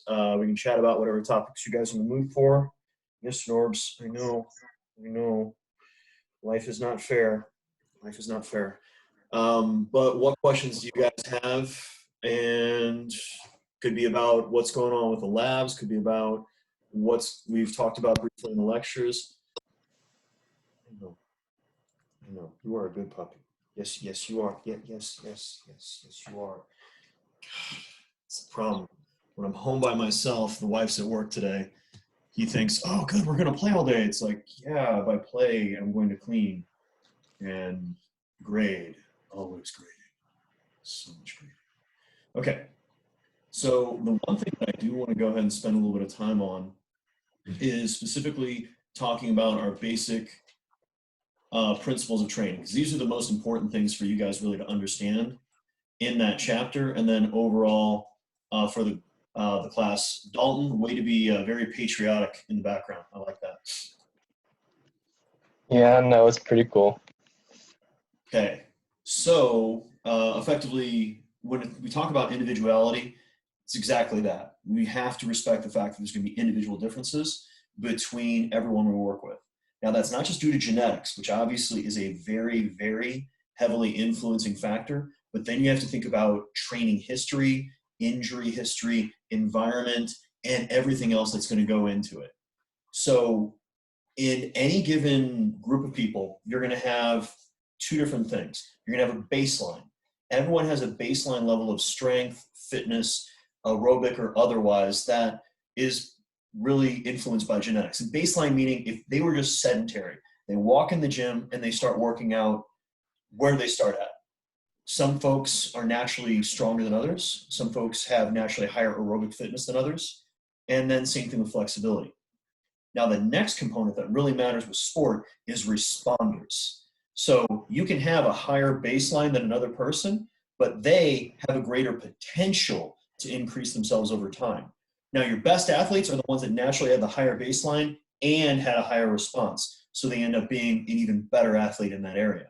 We can chat about whatever topics you guys are in the mood for. Yes, Norbs, I know. Life is not fair. Life is not fair. But what questions do you guys have? And could be about what's going on with the labs, could be about we've talked about briefly in the lectures. I know. You are a good puppy. Yes, you are. Yes, you are. It's the problem. When I'm home by myself, the wife's at work today, he thinks, oh, good, we're going to play all day. It's like, yeah, if I play, I'm going to clean and grade. Always grading. So much grading. Okay. So the one thing that I do want to go ahead and spend a little bit of time on is specifically talking about our basic principles of training, because these are the most important things for you guys really to understand in that chapter, and then overall for the class. Dalton, way to be very patriotic in the background. I like that. Yeah, no, it's pretty cool. Okay, so effectively, when we talk about individuality, it's exactly that. We have to respect the fact that there's going to be individual differences between everyone we work with. Now, that's not just due to genetics, which obviously is a very, very heavily influencing factor, but then you have to think about training history, injury history, environment, and everything else that's going to go into it. So in any given group of people, you're going to have two different things. You're going to have a baseline. Everyone has a baseline level of strength, fitness, aerobic or otherwise, that is really influenced by genetics. And baseline meaning if they were just sedentary, they walk in the gym and they start working out, where do they start at? Some folks are naturally stronger than others. Some folks have naturally higher aerobic fitness than others. And then same thing with flexibility. Now, the next component that really matters with sport is responders. So you can have a higher baseline than another person, but they have a greater potential to increase themselves over time. Now, your best athletes are the ones that naturally had the higher baseline and had a higher response. So they end up being an even better athlete in that area.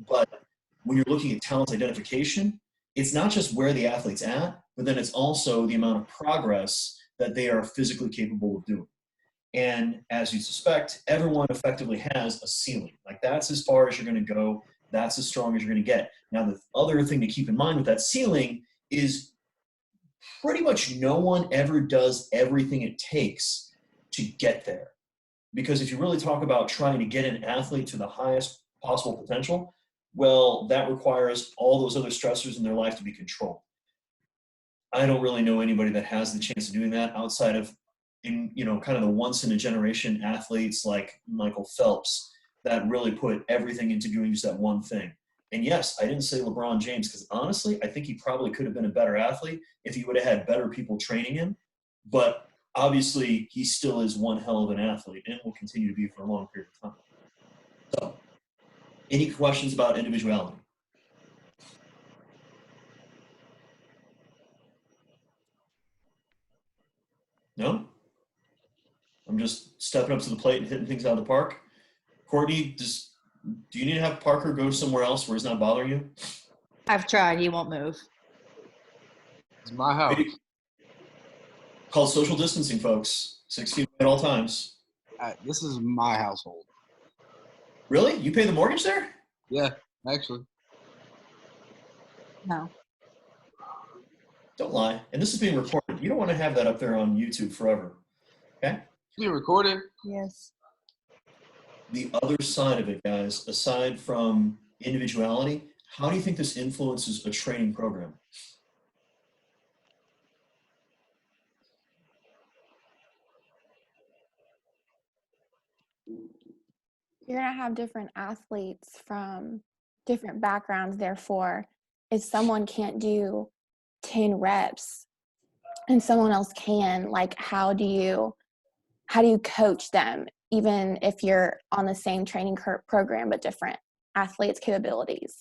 But when you're looking at talent identification, it's not just where the athlete's at, but then it's also the amount of progress that they are physically capable of doing. And as you suspect, everyone effectively has a ceiling. Like, that's as far as you're going to go. That's as strong as you're going to get. Now, the other thing to keep in mind with that ceiling is pretty much no one ever does everything it takes to get there. Because if you really talk about trying to get an athlete to the highest possible potential, well, that requires all those other stressors in their life to be controlled. I don't really know anybody that has the chance of doing that outside of, kind of the once in a generation athletes like Michael Phelps that really put everything into doing just that one thing. And yes, I didn't say LeBron James because honestly, I think he probably could have been a better athlete if he would have had better people training him. But obviously, he still is one hell of an athlete and will continue to be for a long period of time. So, any questions about individuality? No? I'm just stepping up to the plate and hitting things out of the park. Courtney, do you need to have Parker go somewhere else where he's not bothering you? I've tried. He won't move. It's my house. Called social distancing, folks. 6 feet at all times. This is my household. Really? You pay the mortgage there? Yeah, actually. No. Don't lie. And this is being recorded. You don't want to have that up there on YouTube forever. Okay? You recorded? Yes. The other side of it, guys, aside from individuality, how do you think this influences a training program? You're going to have different athletes from different backgrounds. Therefore, if someone can't do 10 reps and someone else can, like, how do you coach them, even if you're on the same training program but different athletes' capabilities?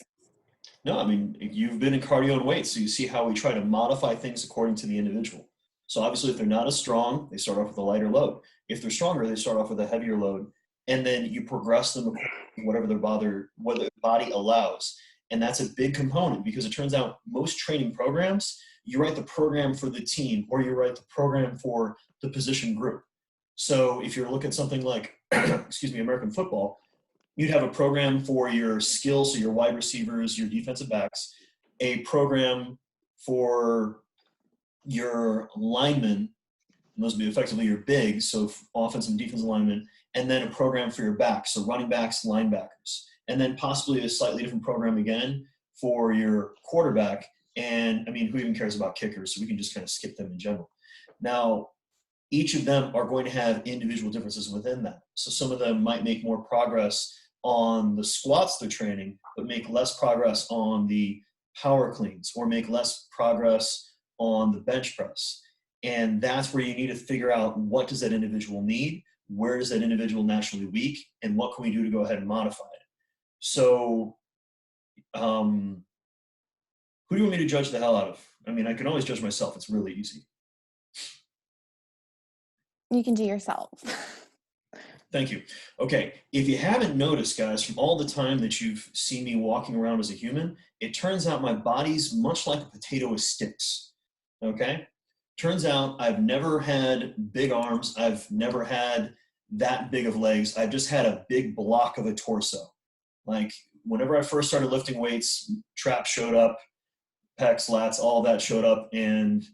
No, I mean, you've been in cardio and weights, so you see how we try to modify things according to the individual. So obviously, if they're not as strong, they start off with a lighter load. If they're stronger, they start off with a heavier load. And then you progress them according to whatever their body allows. And that's a big component because it turns out most training programs, you write the program for the team, or you write the program for the position group. So if you're looking at something like, excuse me, American football, you'd have a program for your skills, so your wide receivers, your defensive backs, a program for your linemen, and those would be effectively your bigs, so offensive and defensive linemen, and then a program for your backs, so running backs, linebackers, and then possibly a slightly different program again for your quarterback. And I mean, who even cares about kickers? So we can just kind of skip them in general. Now, each of them are going to have individual differences within that. So some of them might make more progress on the squats they're training, but make less progress on the power cleans, or make less progress on the bench press. And that's where you need to figure out, what does that individual need? Where is that individual naturally weak? And what can we do to go ahead and modify it? So who do you want me to judge the hell out of? I mean, I can always judge myself. It's really easy. You can do yourself. Thank you. Okay, if you haven't noticed, guys, from all the time that you've seen me walking around as a human, it turns out my body's much like a potato with sticks, okay? Turns out I've never had big arms. I've never had that big of legs. I've just had a big block of a torso. Like, whenever I first started lifting weights, traps showed up, pecs, lats, all that showed up, and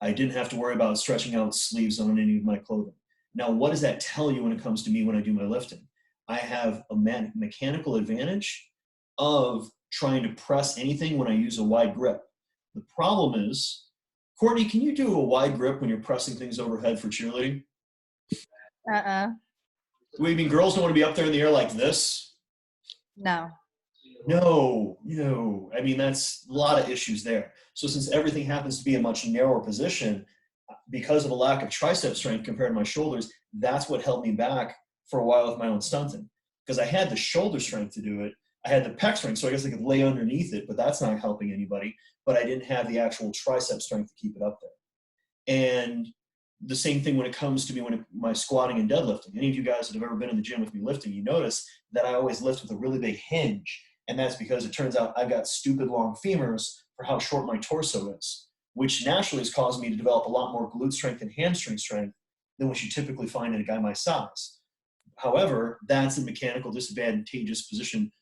I didn't have to worry about stretching out sleeves on any of my clothing. Now, what does that tell you when it comes to me when I do my lifting? I have a mechanical advantage of trying to press anything when I use a wide grip. The problem is, Courtney, can you do a wide grip when you're pressing things overhead for cheerleading? What, you mean girls don't want to be up there in the air like this? No. No. I mean, that's a lot of issues there. So since everything happens to be a much narrower position, because of a lack of tricep strength compared to my shoulders, that's what held me back for a while with my own stunting. Because I had the shoulder strength to do it. I had the pec strength, so I guess I could lay underneath it, but that's not helping anybody. But I didn't have the actual tricep strength to keep it up there. And the same thing when it comes to me my squatting and deadlifting. Any of you guys that have ever been in the gym with me lifting, you notice that I always lift with a really big hinge. And that's because it turns out I've got stupid long femurs for how short my torso is, which naturally has caused me to develop a lot more glute strength and hamstring strength than what you typically find in a guy my size. However, that's a mechanical disadvantageous position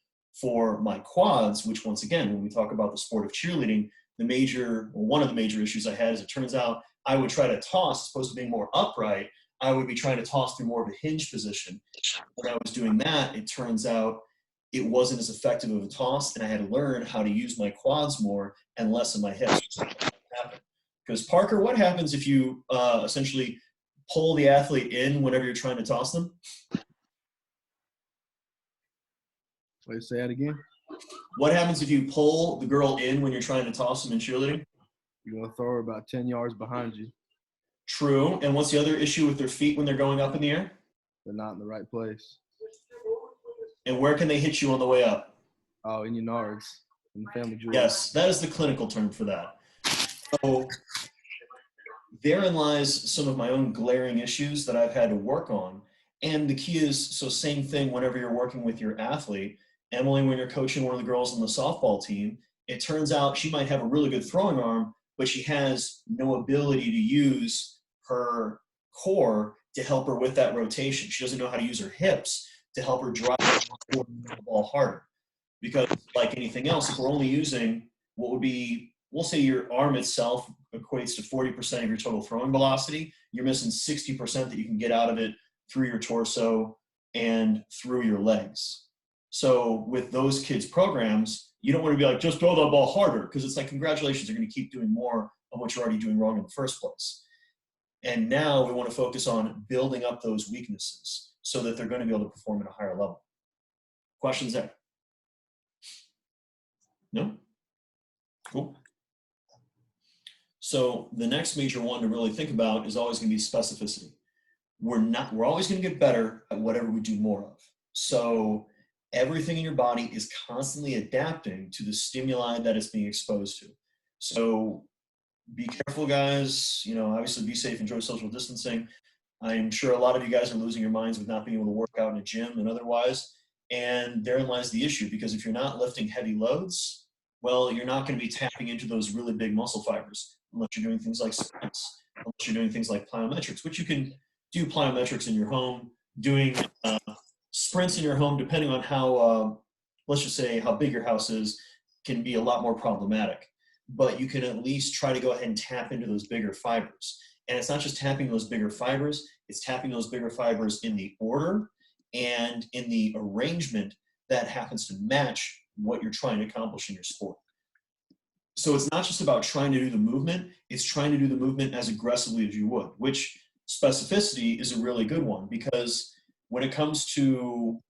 for my quads, which once again, when we talk about the sport of cheerleading, one of the major issues I had is, it turns out I would try to toss, as opposed to being more upright, I would be trying to toss through more of a hinge position. When I was doing that, it turns out it wasn't as effective of a toss, and I had to learn how to use my quads more and less of my hips. Because Parker, what happens if you essentially pull the athlete in whenever you're trying to toss them? Wait, say that again. What happens if you pull the girl in when you're trying to toss them in cheerleading? You're gonna throw her about 10 yards behind you. True. And what's the other issue with their feet when they're going up in the air? They're not in the right place. And where can they hit you on the way up? Oh, in your nards, in the family jewelry. Yes, that is the clinical term for that. So therein lies some of my own glaring issues that I've had to work on. And the key is, so same thing whenever you're working with your athlete. Emily, when you're coaching one of the girls on the softball team, it turns out she might have a really good throwing arm, but she has no ability to use her core to help her with that rotation. She doesn't know how to use her hips to help her drive the ball harder. Because like anything else, if we're only using what would be, we'll say your arm itself equates to 40% of your total throwing velocity, you're missing 60% that you can get out of it through your torso and through your legs. So with those kids' programs, you don't want to be like, just throw the ball harder, because it's like, congratulations, you're going to keep doing more of what you're already doing wrong in the first place. And now we want to focus on building up those weaknesses so that they're going to be able to perform at a higher level. Questions there? No? Cool. So the next major one to really think about is always going to be specificity. We're always going to get better at whatever we do more of. So everything in your body is constantly adapting to the stimuli that it's being exposed to. So be careful, guys. Obviously be safe, enjoy social distancing. I'm sure a lot of you guys are losing your minds with not being able to work out in a gym and otherwise. And therein lies the issue, because if you're not lifting heavy loads, Well, you're not going to be tapping into those really big muscle fibers unless you're doing things like sprints, unless you're doing things like plyometrics, which you can do plyometrics in your home, doing sprints in your home, depending on how, let's just say how big your house is, can be a lot more problematic. But you can at least try to go ahead and tap into those bigger fibers. And it's not just tapping those bigger fibers, it's tapping those bigger fibers in the order and in the arrangement that happens to match what you're trying to accomplish in your sport. So it's not just about trying to do the movement, it's trying to do the movement as aggressively as you would, which specificity is a really good one, because when it comes to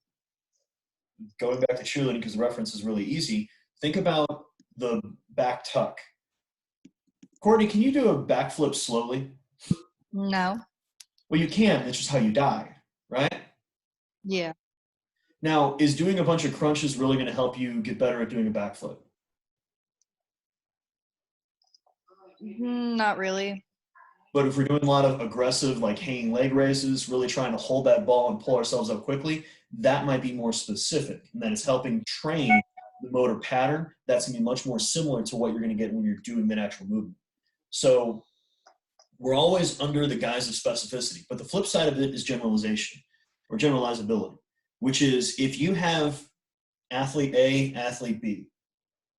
going back to cheerleading, because the reference is really easy, think about the back tuck. Courtney, can you do a backflip slowly? No. Well, you can, it's just how you die, right? Yeah. Now, is doing a bunch of crunches really going to help you get better at doing a backflip? Not really. But if we're doing a lot of aggressive, like hanging leg raises, really trying to hold that ball and pull ourselves up quickly, that might be more specific. And then it's helping train the motor pattern. That's going to be much more similar to what you're going to get when you're doing that actual movement. So we're always under the guise of specificity. But the flip side of it is generalization or generalizability, which is if you have athlete A, athlete B,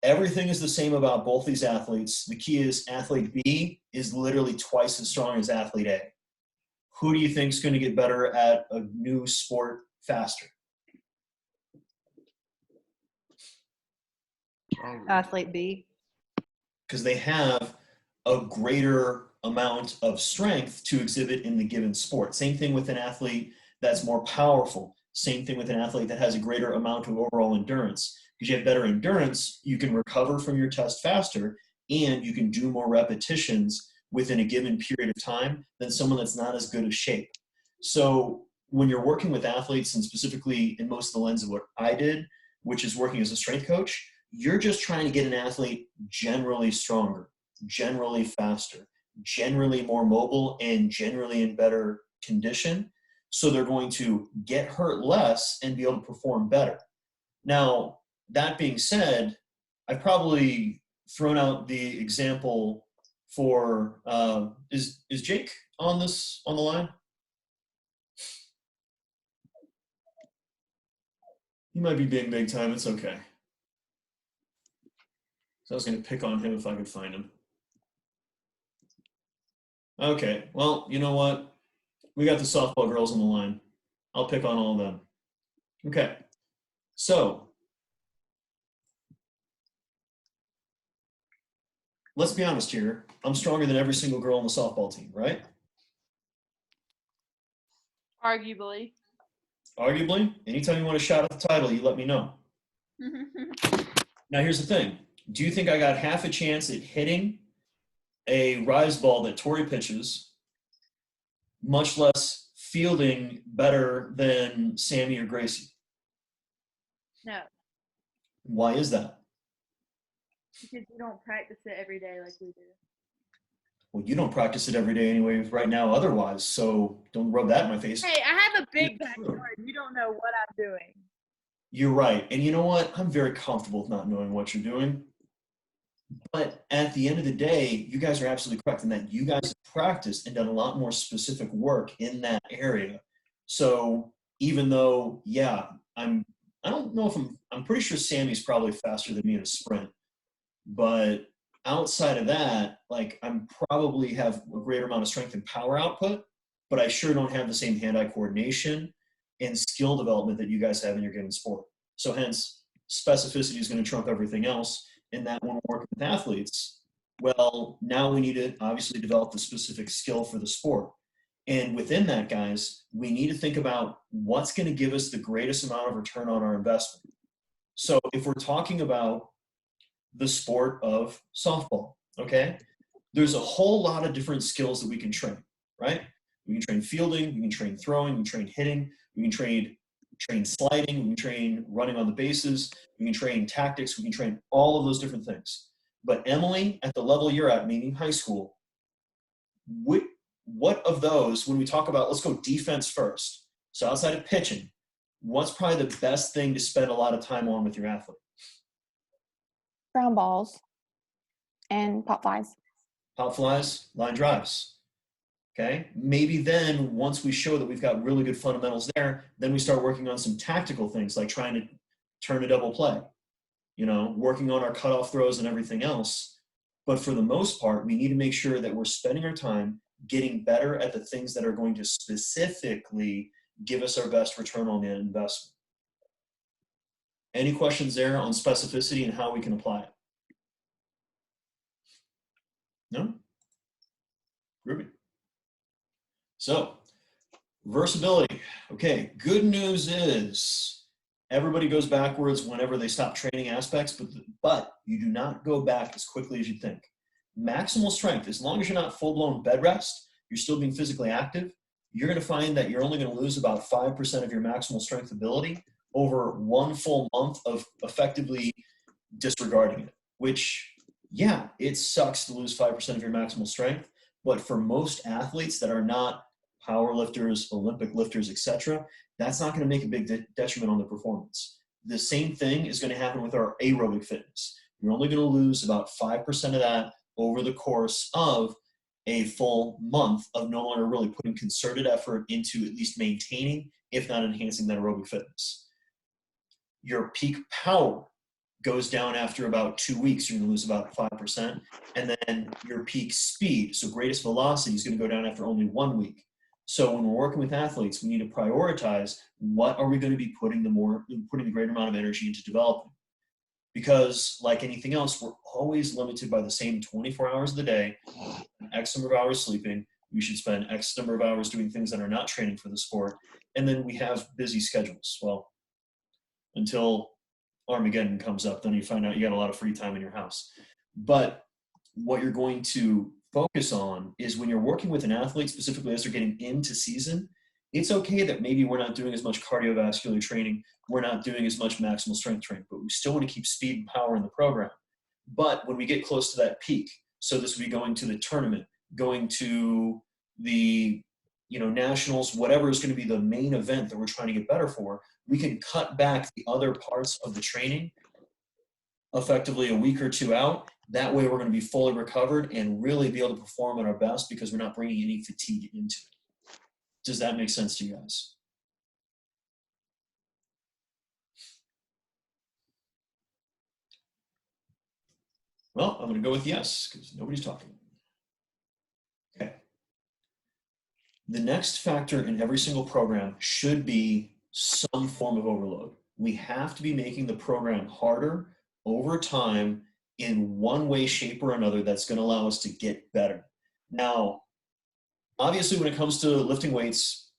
everything is the same about both these athletes. The key is athlete B is literally twice as strong as athlete A. Who do you think is going to get better at a new sport faster? Athlete B. Because they have a greater amount of strength to exhibit in the given sport. Same thing with an athlete that's more powerful. Same thing with an athlete that has a greater amount of overall endurance. Because you have better endurance, you can recover from your test faster, and you can do more repetitions within a given period of time than someone that's not as good of shape. So when you're working with athletes, and specifically in most of the lens of what I did, which is working as a strength coach, you're just trying to get an athlete generally stronger, generally faster, generally more mobile, and generally in better condition. So they're going to get hurt less and be able to perform better. Now, that being said, I've probably thrown out the example for, is Jake on the line? He might be being big time, it's okay. So I was going to pick on him if I could find him. Okay, well, you know what? We got the softball girls on the line. I'll pick on all of them. Okay, so let's be honest here. I'm stronger than every single girl on the softball team, right? Arguably. Arguably. Anytime you want to shout at the title, you let me know. Now, here's the thing. Do you think I got half a chance at hitting a rise ball that Tori pitches, much less fielding better than Sammy or Gracie? No, Why is that? because you don't practice it every day like we do. Well, you don't practice it every day anyway right now otherwise, so don't rub that in my face. Hey, I have a big It's true. backyard. You don't know what I'm doing. You're right. And you know what? I'm very comfortable with not knowing what you're doing. But at the end of the day, you guys are absolutely correct in that you guys have practiced and done a lot more specific work in that area. So even though, yeah, I don't know if I'm pretty sure Sammy's probably faster than me in a sprint. But outside of that, like I'm probably have a greater amount of strength and power output, but I sure don't have the same hand-eye coordination and skill development that you guys have in your given sport. So hence, specificity is going to trump everything else. In that when we're working with athletes, well, now we need to obviously develop the specific skill for the sport. And within that, guys, we need to think about what's going to give us the greatest amount of return on our investment. So if we're talking about the sport of softball, okay, there's a whole lot of different skills that we can train, right? We can train fielding, we can train throwing, we can train hitting, we can train sliding, we can train running on the bases, we can train tactics, we can train all of those different things. But Emily, at the level you're at, meaning high school, what of those, when we talk about, let's go defense first. So outside of pitching, what's probably the best thing to spend a lot of time on with your athlete? Ground balls and pop flies. Pop flies, line drives. Okay, maybe then once we show that we've got really good fundamentals there, then we start working on some tactical things like trying to turn a double play, you know, working on our cutoff throws and everything else. But for the most part, we need to make sure that we're spending our time getting better at the things that are going to specifically give us our best return on that investment. Any questions there on specificity and how we can apply it? No? Ruby. So, reversibility. Okay, good news is everybody goes backwards whenever they stop training aspects, but you do not go back as quickly as you think. Maximal strength, as long as you're not full-blown bed rest, you're still being physically active, you're going to find that you're only going to lose about 5% of your maximal strength ability over 1 full month of effectively disregarding it, which, yeah, it sucks to lose 5% of your maximal strength, but for most athletes that are not power lifters, Olympic lifters, etc., that's not going to make a big detriment on the performance. The same thing is going to happen with our aerobic fitness. You're only going to lose about 5% of that over the course of a full month of no longer really putting concerted effort into at least maintaining, if not enhancing, that aerobic fitness. Your peak power goes down after about 2 weeks. You're going to lose about 5%. And then your peak speed, so greatest velocity, is going to go down after only 1 week. So when we're working with athletes, we need to prioritize what are we going to be putting the greater amount of energy into developing. Because like anything else, we're always limited by the same 24 hours of the day, X number of hours sleeping. We should spend X number of hours doing things that are not training for the sport. And then we have busy schedules. Well, until Armageddon comes up, then you find out you got a lot of free time in your house. But what you're going to focus on is when you're working with an athlete, specifically as they're getting into season, it's okay that maybe we're not doing as much cardiovascular training, we're not doing as much maximal strength training, but we still want to keep speed and power in the program. But when we get close to that peak, so this would be going to the tournament, going to the nationals, whatever is going to be the main event that we're trying to get better for, we can cut back the other parts of the training effectively a week or two out. That way we're going to be fully recovered and really be able to perform at our best because we're not bringing any fatigue into it. Does that make sense to you guys? Well, I'm going to go with yes because nobody's talking. Okay. The next factor in every single program should be some form of overload. We have to be making the program harder over time in one way, shape, or another that's going to allow us to get better. Now, obviously, when it comes to lifting weights,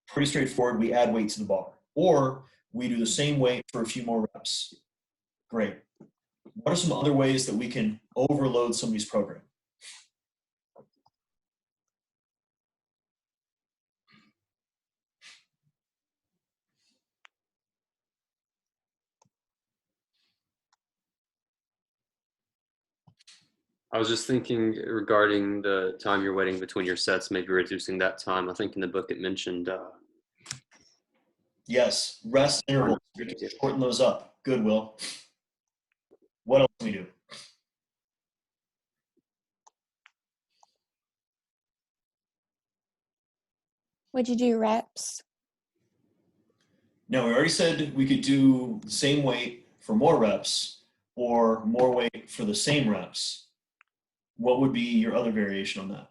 pretty straightforward. We add weight to the bar, or we do the same weight for a few more reps. Great. What are some other ways that we can overload somebody's program? I was just thinking regarding the time you're waiting between your sets, maybe reducing that time. I think in the book it mentioned. Yes, rest intervals. We can shorten those up. Good, Will. What else can we do? Would you do reps? Now, we already said we could do the same weight for more reps or more weight for the same reps. What would be your other variation on that?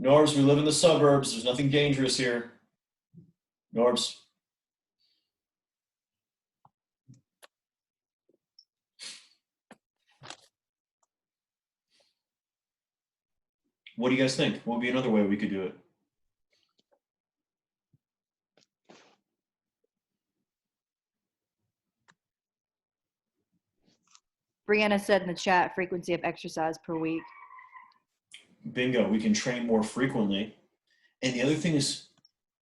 Norbs, we live in the suburbs. There's nothing dangerous here. Norbs. What do you guys think? What would be another way we could do it? Brianna said in the chat, frequency of exercise per week. Bingo, we can train more frequently. And the other thing is,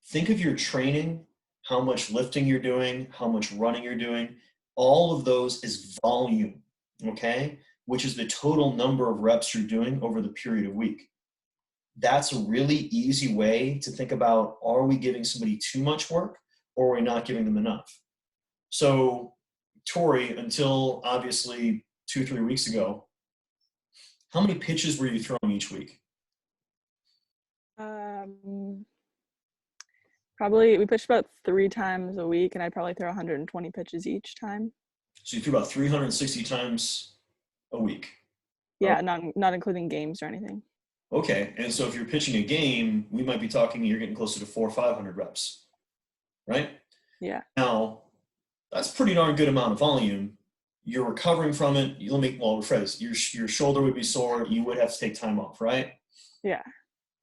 think of your training, how much lifting you're doing, how much running you're doing. All of those is volume, okay? Which is the total number of reps you're doing over the period of week. that's a really easy way to think about, are we giving somebody too much work or are we not giving them enough? So, Tori, until obviously 2-3 weeks ago, how many pitches were you throwing each week? Probably we pitched about 3 times a week, and I probably throw 120 pitches each time. So you threw about 360 times a week. Yeah, not including games or anything. Okay, and so if you're pitching a game, we might be talking, you're getting closer to 400 or 500 reps, right? Yeah. Now, that's a pretty darn good amount of volume. You're recovering from it. Let me, well, rephrase. Your shoulder would be sore. You would have to take time off, right? Yeah.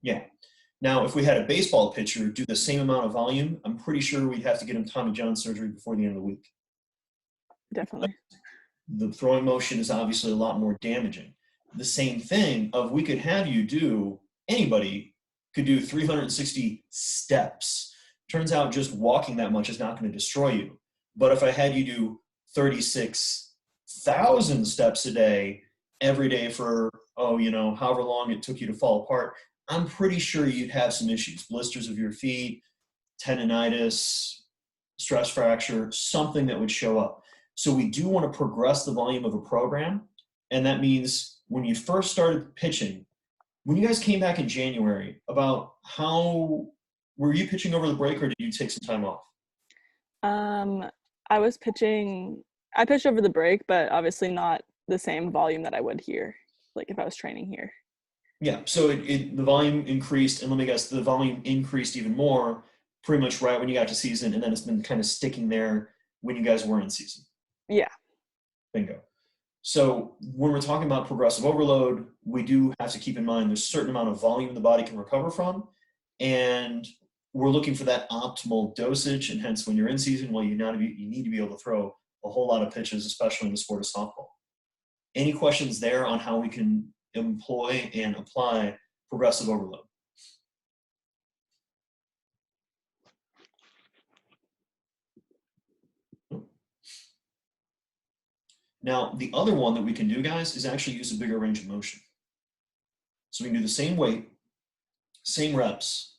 Yeah. Now, if we had a baseball pitcher do the same amount of volume, I'm pretty sure we'd have to get him Tommy John surgery before the end of the week. Definitely. The throwing motion is obviously a lot more damaging. The same thing of we could have you do, anybody could do 360 steps. Turns out just walking that much is not going to destroy you. But if I had you do 36,000 steps a day, every day for, however long it took you to fall apart, I'm pretty sure you'd have some issues. Blisters of your feet, tendonitis, stress fracture, something that would show up. So we do want to progress the volume of a program. And that means when you first started pitching, when you guys came back in January, about how, were you pitching over the break or did you take some time off? I pitched over the break, but obviously not the same volume that I would here, like if I was training here. Yeah, so the volume increased, and let me guess, the volume increased even more pretty much right when you got to season, and then it's been kind of sticking there when you guys were in season. Yeah. Bingo. So when we're talking about progressive overload, we do have to keep in mind there's a certain amount of volume the body can recover from, and we're looking for that optimal dosage, and hence when you're in season, well, you need to be able to throw a whole lot of pitches, especially in the sport of softball. Any questions there on how we can employ and apply progressive overload? Now, the other one that we can do, guys, is actually use a bigger range of motion. So we can do the same weight, same reps,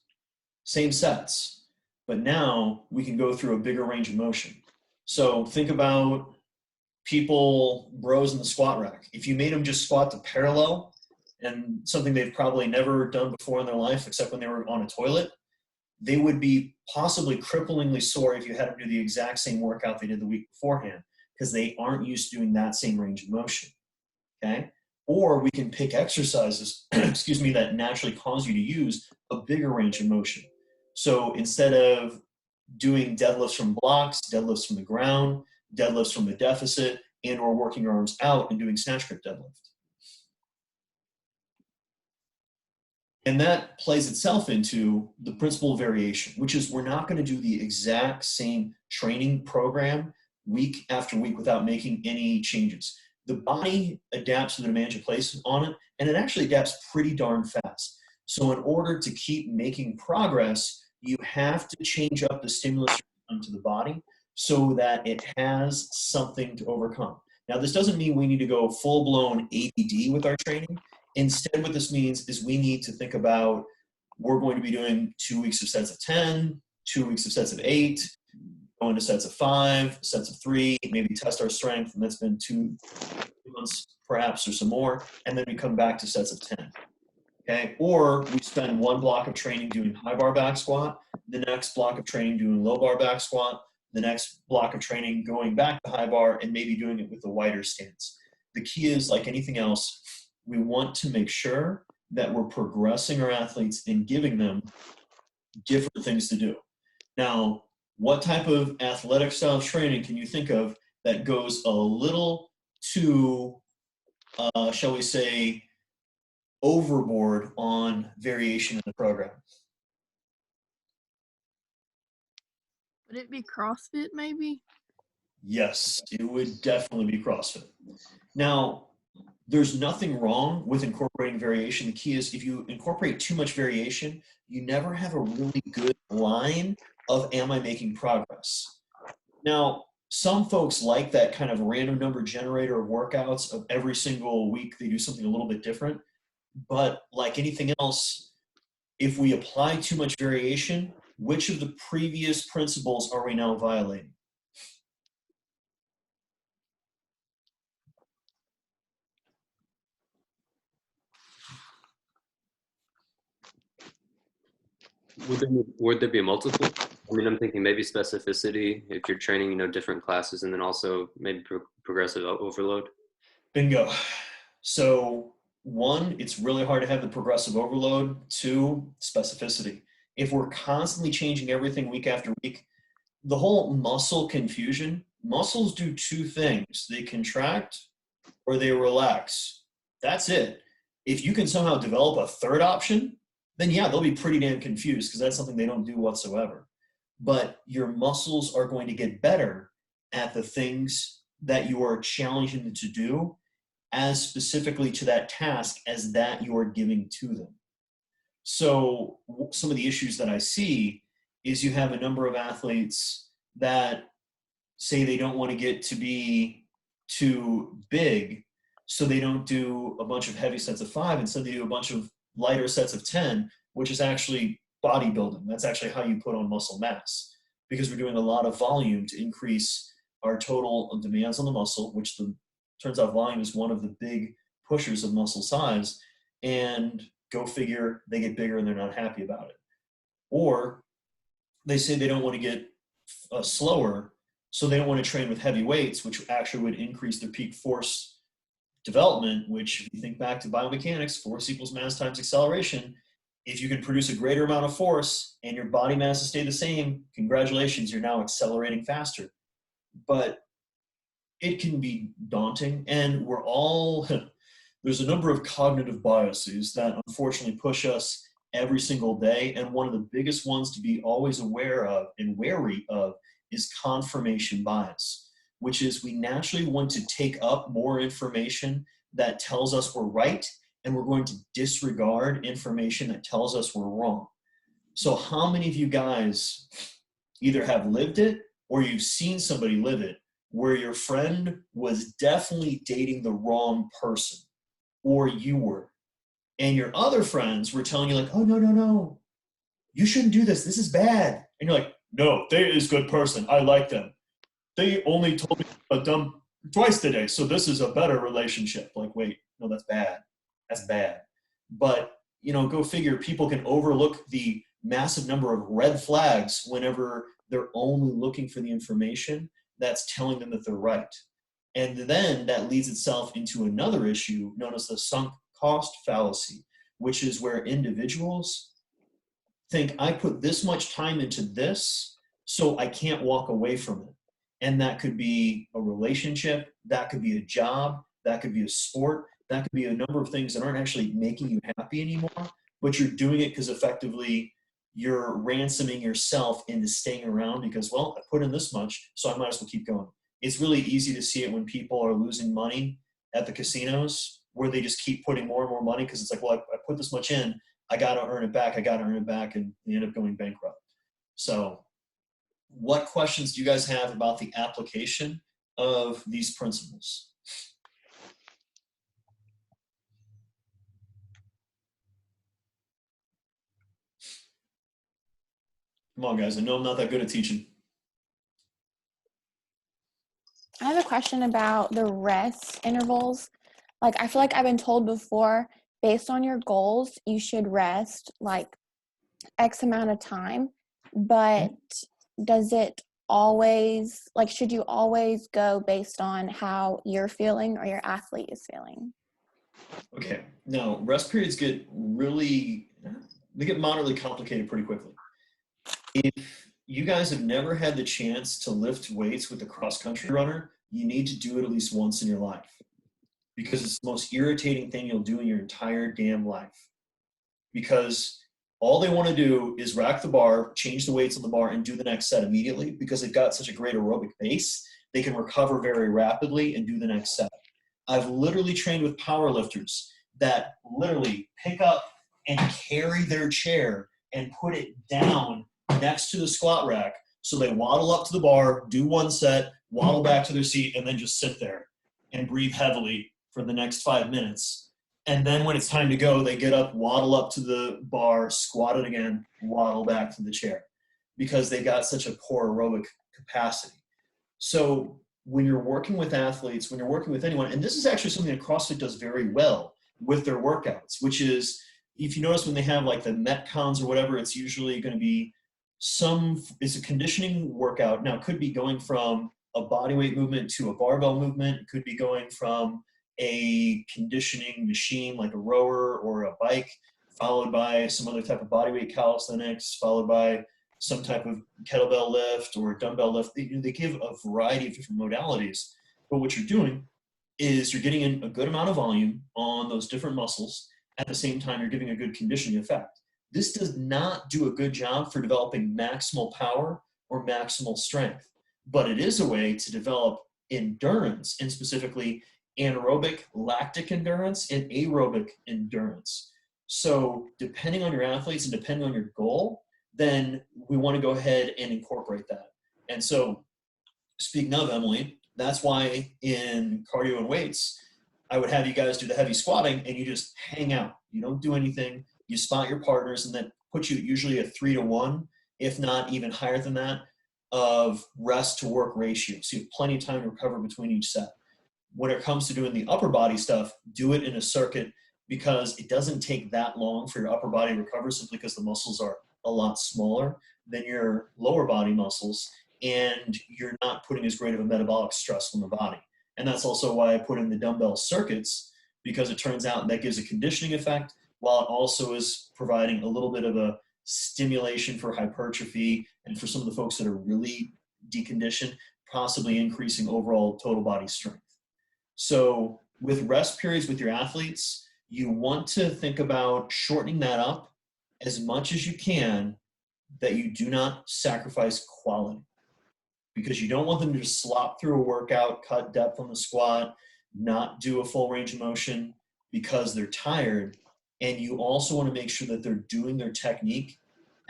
same sets, but now we can go through a bigger range of motion. So think about bros in the squat rack. If you made them just squat to parallel, and something they've probably never done before in their life except when they were on a toilet, they would be possibly cripplingly sore if you had them do the exact same workout they did the week beforehand, because they aren't used to doing that same range of motion, okay? Or we can pick exercises, that naturally cause you to use a bigger range of motion. So instead of doing deadlifts from blocks, deadlifts from the ground, deadlifts from the deficit, and or working your arms out and doing snatch grip deadlift. And that plays itself into the principle of variation, which is we're not going to do the exact same training program week after week without making any changes. The body adapts to the demands you place on it, and it actually adapts pretty darn fast. So in order to keep making progress, you have to change up the stimulus to the body so that it has something to overcome. Now, this doesn't mean we need to go full-blown ADD with our training. Instead, what this means is we need to think about, we're going to be doing 2 weeks of sets of 10, 2 weeks of sets of 8, going to sets of 5, sets of 3, maybe test our strength, and that's been 2 months perhaps or some more, and then we come back to sets of 10. Okay, or we spend one block of training doing high bar back squat, the next block of training doing low bar back squat, the next block of training going back to high bar and maybe doing it with a wider stance. The key is, like anything else, we want to make sure that we're progressing our athletes and giving them different things to do. Now, what type of athletic style of training can you think of that goes a little too, shall we say, overboard on variation in the program? Would it be CrossFit maybe? Yes, it would definitely be CrossFit. Now, there's nothing wrong with incorporating variation. The key is if you incorporate too much variation, you never have a really good line of, am I making progress? Now, some folks like that kind of random number generator of workouts of every single week, they do something a little bit different. But like anything else, if we apply too much variation, which of the previous principles are we now violating? Would there be multiple? I mean, I'm thinking maybe specificity if you're training, different classes, and then also maybe progressive overload. Bingo. So 1, it's really hard to have the progressive overload. 2, specificity. If we're constantly changing everything week after week, the whole muscle confusion, muscles do 2 things. They contract or they relax. That's it. If you can somehow develop a third option, then yeah, they'll be pretty damn confused because that's something they don't do whatsoever. But your muscles are going to get better at the things that you are challenging them to do as specifically to that task as that you are giving to them. So some of the issues that I see is you have a number of athletes that say they don't want to get to be too big, so they don't do a bunch of heavy sets of 5, instead they do a bunch of lighter sets of 10, which is actually bodybuilding. That's actually how you put on muscle mass, because we're doing a lot of volume to increase our total demands on the muscle, which turns out volume is one of the big pushers of muscle size. And go figure, they get bigger and they're not happy about it. Or they say they don't want to get slower, so they don't want to train with heavy weights, which actually would increase their peak force development, which, if you think back to biomechanics, force equals mass times acceleration. If you can produce a greater amount of force and your body mass has stayed the same, congratulations, you're now accelerating faster. But it can be daunting, and there's a number of cognitive biases that unfortunately push us every single day, and one of the biggest ones to be always aware of and wary of is confirmation bias, which is we naturally want to take up more information that tells us we're right, and we're going to disregard information that tells us we're wrong. So how many of you guys either have lived it or you've seen somebody live it, where your friend was definitely dating the wrong person, or you were, and your other friends were telling you like, oh, no, you shouldn't do this, this is bad. And you're like, no, they is a good person, I like them. They only told me about them twice today, so this is a better relationship. Like, wait, no, that's bad. That's bad. But, go figure, people can overlook the massive number of red flags whenever they're only looking for the information that's telling them that they're right. And then that leads itself into another issue known as the sunk cost fallacy, which is where individuals think, I put this much time into this, so I can't walk away from it. And that could be a relationship, that could be a job, that could be a sport, that could be a number of things that aren't actually making you happy anymore, but you're doing it because effectively you're ransoming yourself into staying around because, well, I put in this much, so I might as well keep going. It's really easy to see it when people are losing money at the casinos, where they just keep putting more and more money because it's like, well, I put this much in, I got to earn it back, and they end up going bankrupt. So what questions do you guys have about the application of these principles? Come on, guys. I know I'm not that good at teaching. I have a question about the rest intervals. Like, I feel like I've been told before, based on your goals, you should rest like X amount of time, but does it always, like, should you always go based on how you're feeling or your athlete is feeling? Okay. Now, rest periods get moderately complicated pretty quickly. If you guys have never had the chance to lift weights with a cross-country runner, you need to do it at least once in your life, because it's the most irritating thing you'll do in your entire damn life. Because all they want to do is rack the bar, change the weights on the bar, and do the next set immediately, because they've got such a great aerobic base, they can recover very rapidly and do the next set. I've literally trained with power lifters that literally pick up and carry their chair and put it down next to the squat rack. So they waddle up to the bar, do one set, waddle back to their seat, and then just sit there and breathe heavily for the next 5 minutes. And then when it's time to go, they get up, waddle up to the bar, squat it again, waddle back to the chair because they got such a poor aerobic capacity. So when you're working with athletes, when you're working with anyone, and this is actually something that CrossFit does very well with their workouts, which is, if you notice when they have like the Metcons or whatever, it's usually going to be it's a conditioning workout. Now it could be going from a bodyweight movement to a barbell movement. It could be going from a conditioning machine like a rower or a bike, followed by some other type of bodyweight calisthenics, followed by some type of kettlebell lift or dumbbell lift. They give a variety of different modalities. But what you're doing is you're getting in a good amount of volume on those different muscles. At the same time, you're giving a good conditioning effect. This does not do a good job for developing maximal power or maximal strength, but it is a way to develop endurance, and specifically anaerobic lactic endurance and aerobic endurance. So depending on your athletes and depending on your goal, then we want to go ahead and incorporate that. And so speaking of, Emily, that's why in cardio and weights, I would have you guys do the heavy squatting and you just hang out. You don't do anything. You spot your partners and then put you usually a 3-to-1, if not even higher than that, of rest to work ratio. So you have plenty of time to recover between each set. When it comes to doing the upper body stuff, do it in a circuit because it doesn't take that long for your upper body to recover simply because the muscles are a lot smaller than your lower body muscles and you're not putting as great of a metabolic stress on the body. And that's also why I put in the dumbbell circuits, because it turns out that gives a conditioning effect while it also is providing a little bit of a stimulation for hypertrophy and for some of the folks that are really deconditioned, possibly increasing overall total body strength. So with rest periods with your athletes, you want to think about shortening that up as much as you can, that you do not sacrifice quality, because you don't want them to just slop through a workout, cut depth on the squat, not do a full range of motion because they're tired. And you also want to make sure that they're doing their technique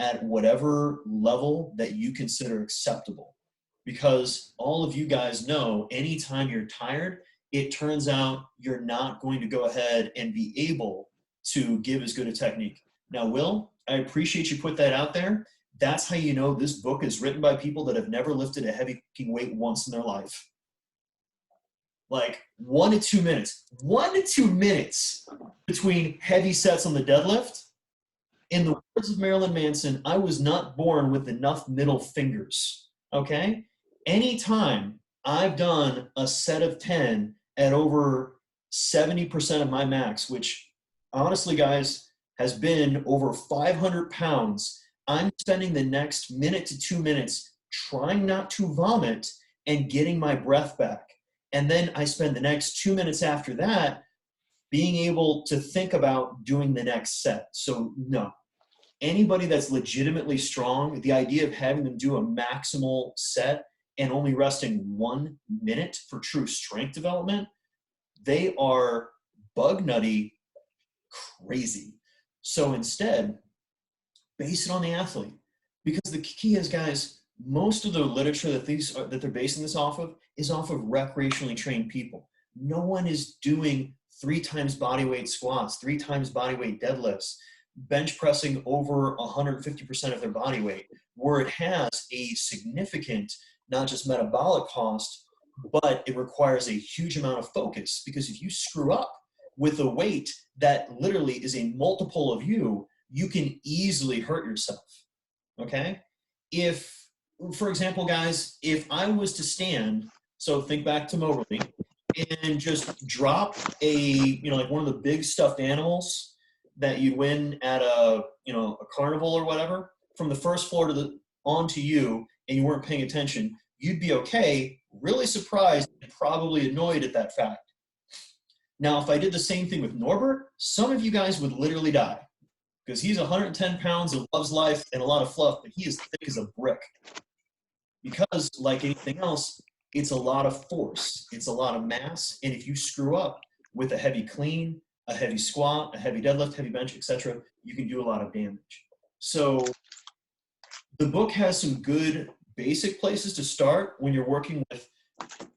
at whatever level that you consider acceptable. Because all of you guys know, anytime you're tired, it turns out you're not going to go ahead and be able to give as good a technique. Now, Will, I appreciate you put that out there. That's how you know this book is written by people that have never lifted a heavy weight once in their life. Like 1 to 2 minutes. 1 to 2 minutes between heavy sets on the deadlift. In the words of Marilyn Manson, I was not born with enough middle fingers. Okay? Anytime I've done a set of 10 at over 70% of my max, which honestly, guys, has been over 500 pounds, I'm spending the next 1 to 2 minutes trying not to vomit and getting my breath back. And then I spend the next 2 minutes after that being able to think about doing the next set. So no, anybody that's legitimately strong, the idea of having them do a maximal set and only resting 1 minute for true strength development, they are bug nutty crazy. So instead, base it on the athlete, because the key is, guys, most of the literature that they're basing this off of is off of recreationally trained people. No one is doing 3 times bodyweight squats, 3 times bodyweight deadlifts, bench pressing over 150% of their body weight, where it has a significant, not just metabolic cost, but it requires a huge amount of focus. Because if you screw up with a weight that literally is a multiple of you, you can easily hurt yourself, okay? If, for example, guys, if I was to stand, so think back to Moberly, and just drop like one of the big stuffed animals that you win at a carnival or whatever, from the first floor onto you, and you weren't paying attention, you'd be okay, really surprised and probably annoyed at that fact. Now, if I did the same thing with Norbert, some of you guys would literally die, because he's 110 pounds and loves life and a lot of fluff, but he is thick as a brick. Because like anything else, it's a lot of force, it's a lot of mass, and if you screw up with a heavy clean, a heavy squat, a heavy deadlift, heavy bench, etc., you can do a lot of damage. So the book has some good basic places to start when you're working with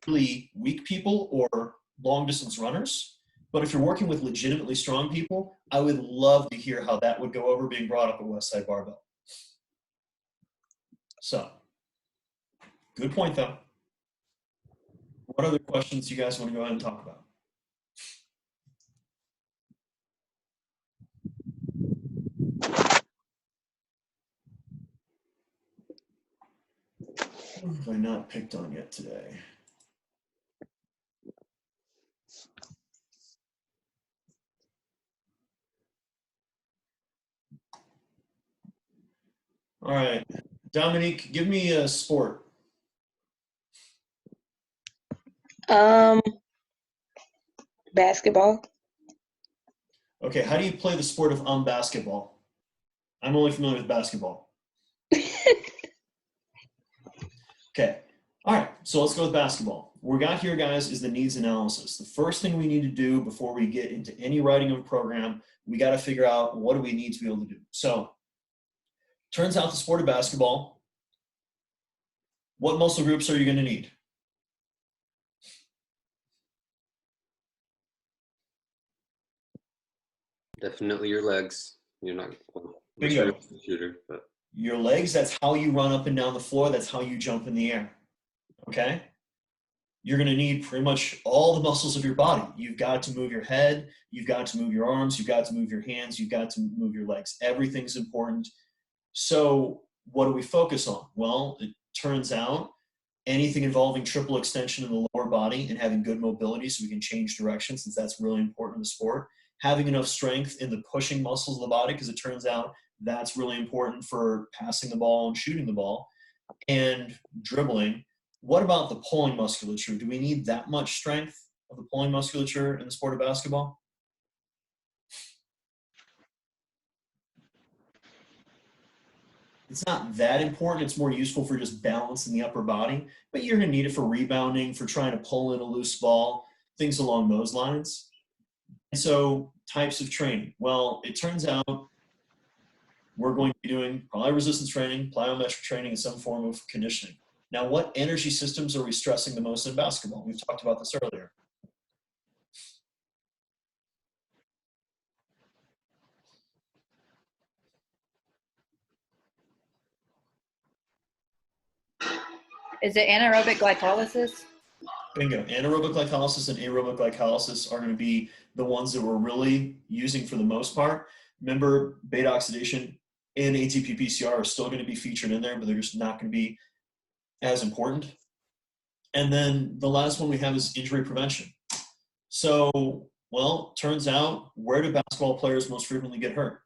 really weak people or long distance runners. But if you're working with legitimately strong people, I would love to hear how that would go over being brought up at Westside Barbell. So, good point though. What other questions do you guys want to go ahead and talk about? What have I not picked on yet today? All right, Dominique, give me a sport. Basketball. Okay, how do you play the sport of basketball? I'm only familiar with basketball. Okay, all right, so let's go with basketball. What we got here, guys, is the needs analysis. The first thing we need to do before we get into any writing of a program, we got to figure out what do we need to be able to do. So, turns out the sport of basketball, what muscle groups are you going to need? Definitely your legs. You're not Bingo. a shooter, but Your legs, that's how you run up and down the floor. That's how you jump in the air. Okay? You're going to need pretty much all the muscles of your body. You've got to move your head. You've got to move your arms. You've got to move your hands. You've got to move your legs. Everything's important. So what do we focus on? Well, it turns out anything involving triple extension in the lower body and having good mobility so we can change direction, since that's really important in the sport. Having enough strength in the pushing muscles of the body, because it turns out that's really important for passing the ball and shooting the ball. And dribbling. What about the pulling musculature? Do we need that much strength of the pulling musculature in the sport of basketball? It's not that important. It's more useful for just balance in the upper body, but you're going to need it for rebounding, for trying to pull in a loose ball, things along those lines. And so, types of training. Well, it turns out we're going to be doing probably resistance training, plyometric training, and some form of conditioning. Now, what energy systems are we stressing the most in basketball? We've talked about this earlier. Is it anaerobic glycolysis? Bingo. Anaerobic glycolysis and aerobic glycolysis are going to be the ones that we're really using for the most part. Remember, beta oxidation and ATP PCR are still going to be featured in there, but they're just not going to be as important. And then the last one we have is injury prevention. So, well, turns out, where do basketball players most frequently get hurt?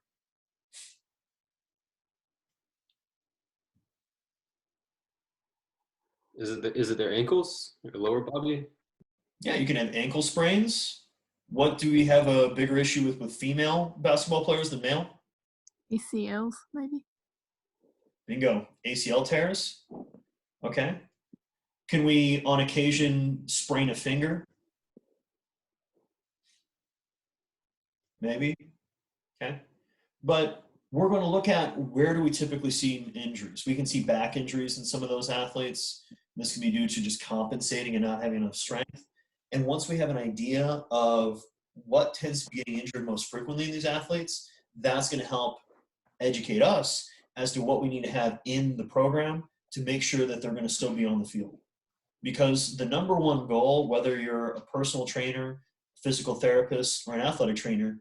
is it their ankles, their lower body? Yeah, you can have ankle sprains. What do we have a bigger issue with female basketball players than male? ACLs, maybe. Bingo. ACL tears. Okay. Can we, on occasion, sprain a finger? Maybe. Okay. But we're going to look at where do we typically see injuries. We can see back injuries in some of those athletes. This can be due to just compensating and not having enough strength. And once we have an idea of what tends to be getting injured most frequently in these athletes, that's going to help educate us as to what we need to have in the program to make sure that they're going to still be on the field. Because the number one goal, whether you're a personal trainer, physical therapist, or an athletic trainer,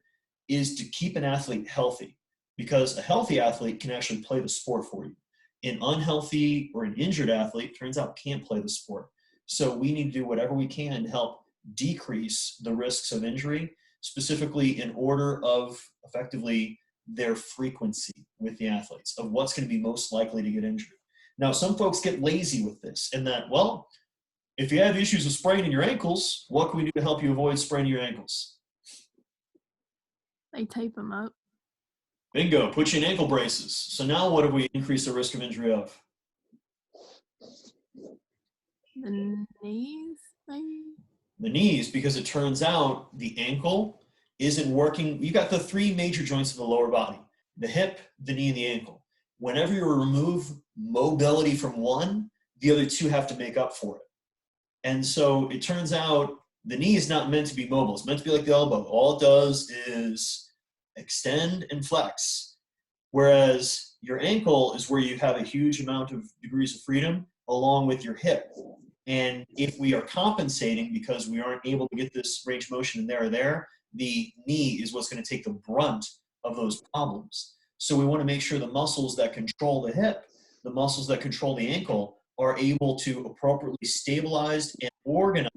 is to keep an athlete healthy. Because a healthy athlete can actually play the sport for you. An unhealthy or an injured athlete, turns out, can't play the sport. So we need to do whatever we can to help decrease the risks of injury, specifically in order of effectively their frequency with the athletes, of what's going to be most likely to get injured. Now, some folks get lazy with this in that, well, if you have issues with spraining your ankles, what can we do to help you avoid spraining your ankles? They tape them up. Bingo, put you in ankle braces. So now what do we increase the risk of injury of? The knees, maybe? The knees, because it turns out the ankle isn't working. You got the three major joints of the lower body, the hip, the knee, and the ankle. Whenever you remove mobility from one, the other two have to make up for it. And so it turns out The knee is not meant to be mobile. It's meant to be like the elbow. All it does is extend and flex. Whereas your ankle is where you have a huge amount of degrees of freedom along with your hip. And if we are compensating because we aren't able to get this range of motion in there or there, the knee is what's going to take the brunt of those problems. So we want to make sure the muscles that control the hip, the muscles that control the ankle, are able to appropriately stabilize and organize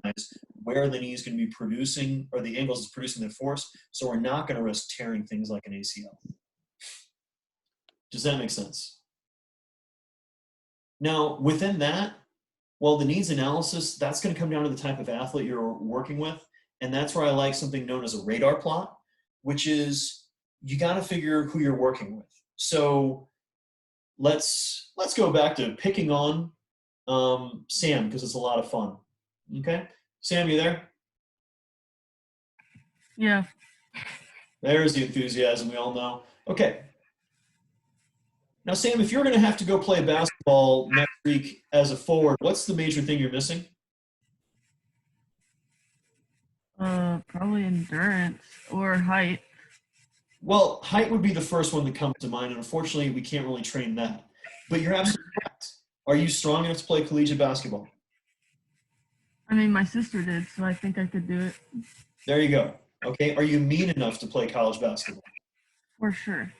where the knee is going to be producing, or the ankle is producing the force, so we're not going to risk tearing things like an ACL. Does that make sense? Now, within that, well, the needs analysis, that's going to come down to the type of athlete you're working with, and that's where I like something known as a radar plot, which is you got to figure who you're working with. So let's go back to picking on Sam, because it's a lot of fun. Okay, Sam, you there? Yeah. There's the enthusiasm we all know. Okay. Now, Sam, if you're going to have to go play basketball next week as a forward, what's the major thing you're missing? Probably endurance or height. Well, height would be the first one that comes to mind, and unfortunately, we can't really train that. But you're absolutely correct. Are you strong enough to play collegiate basketball? I mean, my sister did, so I think I could do it There you go. Okay. Are you mean enough to play college basketball? for sure.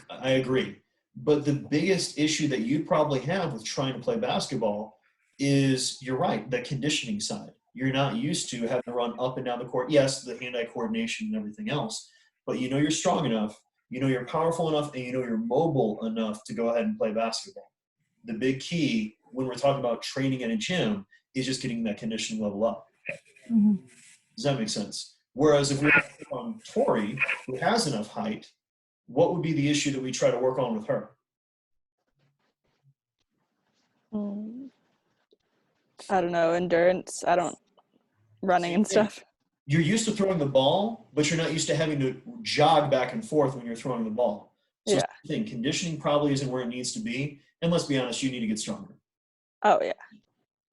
I agree. But the biggest issue that you probably have with trying to play basketball is, you're right, the conditioning side. You're not used to having to run up and down the court. Yes, the hand-eye coordination and everything else, but you know you're strong enough, you know you're powerful enough, and you know you're mobile enough to go ahead and play basketball. The big key when we're talking about training in a gym is just getting that conditioning level up. Mm-hmm. Does that make sense? Whereas if we work on Tori, who has enough height, what would be the issue that we try to work on with her? I don't know, endurance. I don't running and stuff. You're used to throwing the ball, but you're not used to having to jog back and forth when you're throwing the ball. So Yeah. same thing, conditioning probably isn't where it needs to be. And let's be honest, you need to get stronger. Oh yeah.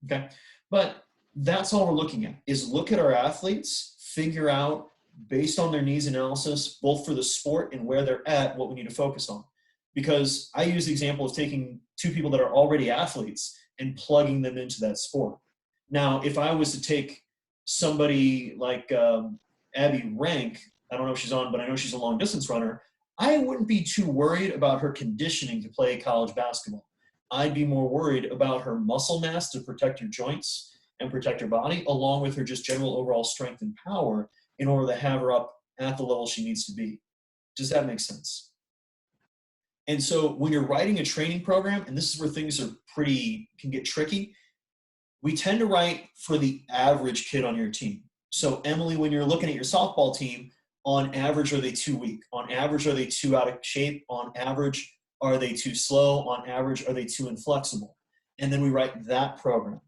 Okay. But that's all we're looking at, is look at our athletes, figure out based on their needs analysis, both for the sport and where they're at, what we need to focus on. Because I use the example of taking two people that are already athletes and plugging them into that sport. Now, if I was to take somebody like Abby Rank, I don't know if she's on, but I know she's a long distance runner, I wouldn't be too worried about her conditioning to play college basketball. I'd be more worried about her muscle mass to protect her joints and protect her body, along with her just general overall strength and power in order to have her up at the level she needs to be. Does that make sense? And so when you're writing a training program, and this is where things are can get tricky, we tend to write for the average kid on your team. So Emily, when you're looking at your softball team, on average, are they too weak? On average, are they too out of shape? On average, are they too slow? On average, are they too inflexible? And then we write that program.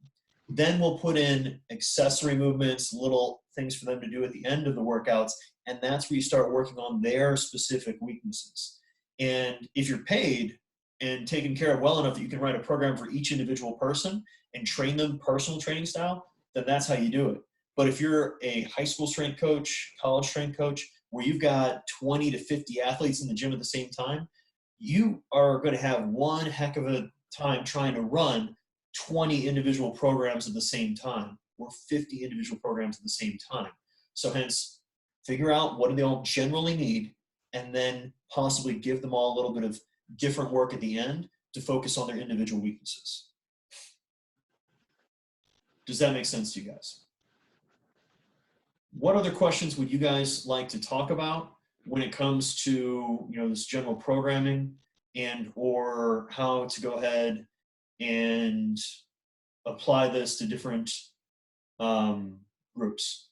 Then we'll put in accessory movements, little things for them to do at the end of the workouts, and that's where you start working on their specific weaknesses. And if you're paid and taken care of well enough that you can write a program for each individual person and train them personal training style, then that's how you do it. But if you're a high school strength coach, college strength coach, where you've got 20 to 50 athletes in the gym at the same time, you are going to have one heck of a time trying to run 20 individual programs at the same time, or 50 individual programs at the same time. So hence, figure out what do they all generally need, and then possibly give them all a little bit of different work at the end to focus on their individual weaknesses. Does that make sense to you guys? What other questions would you guys like to talk about when it comes to, this general programming and or how to go ahead and apply this to different groups?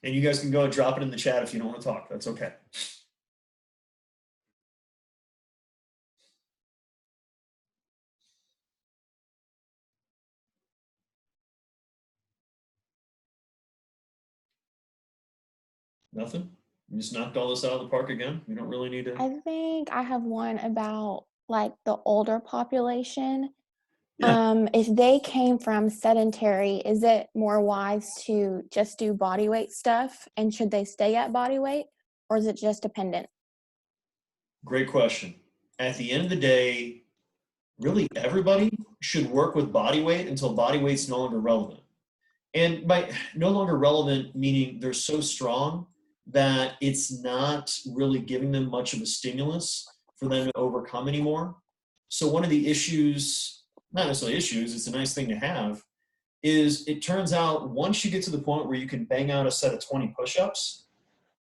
And you guys can go and drop it in the chat if you don't want to talk. That's okay. Nothing? You just knocked all this out of the park again? We don't really need to. I think I have one about like the older population, Yeah. if they came from sedentary, is it more wise to just do body weight stuff? And should they stay at body weight, or is it just dependent? Great question. At the end of the day, really everybody should work with body weight until body weight's no longer relevant. And by no longer relevant, meaning they're so strong that it's not really giving them much of a stimulus for them to overcome anymore. So one of the issues, not necessarily issues, it's a nice thing to have, is it turns out once you get to the point where you can bang out a set of 20 push-ups,